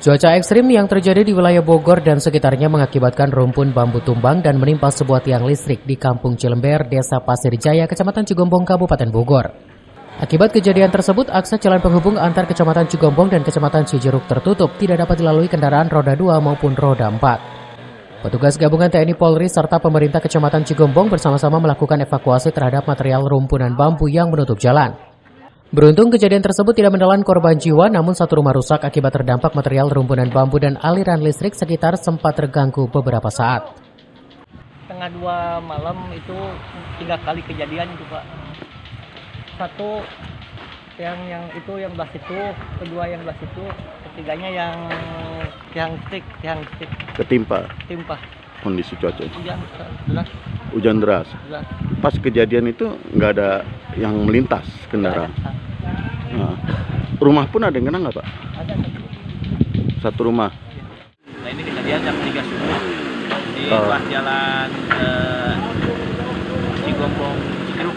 Cuaca ekstrim yang terjadi di wilayah Bogor dan sekitarnya mengakibatkan rumpun bambu tumbang dan menimpa sebuah tiang listrik di Kampung Cilember, Desa Pasir Jaya, Kecamatan Cigombong, Kabupaten Bogor. Akibat kejadian tersebut, akses jalan penghubung antar Kecamatan Cigombong dan Kecamatan Cijeruk tertutup, tidak dapat dilalui kendaraan roda 2 maupun roda 4. Petugas gabungan TNI Polri serta pemerintah Kecamatan Cigombong bersama-sama melakukan evakuasi terhadap material rumpunan bambu yang menutup jalan. Beruntung kejadian tersebut tidak menelan korban jiwa, namun satu rumah rusak akibat terdampak material rumpunan bambu dan aliran listrik sekitar sempat terganggu beberapa saat. Tengah 2 malam itu 3 kali kejadian itu Pak. Satu yang belah situ, kedua yang belah situ, ketiganya yang stick. Ketimpa Timpa. kondisi cuaca. Hujan deras. Pas kejadian itu nggak ada yang melintas kendaraan. Nah, rumah pun ada yang kena nggak Pak? Ada Satu rumah. Nah ini kejadian jam 3 subuh di ruas jalan Cigombong Cijeruk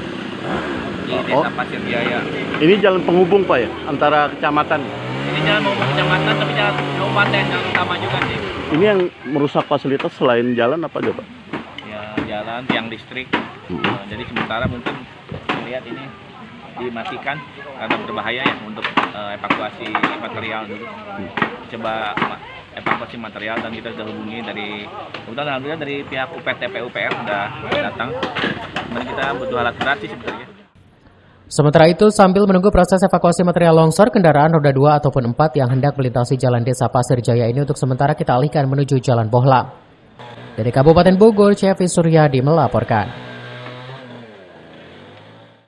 di Desa Pasir Jaya. Ini jalan penghubung Pak ya antara kecamatan. Ini jalan mau kecamatan tapi jalan kabupaten yang utama juga sih. Ini yang merusak fasilitas selain jalan apa aja Pak? Ya jalan tiang listrik. Jadi sementara mungkin lihat ini dimatikan karena berbahaya ya untuk evakuasi material dulu. Coba evakuasi material dan kita sudah hubungi kebetulan alhamdulillah dari pihak UPT PUPR sudah datang. Dan kita butuh alat berat sih sebetulnya. Sementara itu, sambil menunggu proses evakuasi material longsor, kendaraan roda 2 ataupun 4 yang hendak melintasi jalan Desa Pasir Jaya ini untuk sementara kita alihkan menuju Jalan Bohlam. Dari Kabupaten Bogor, Cevi Suryadi melaporkan.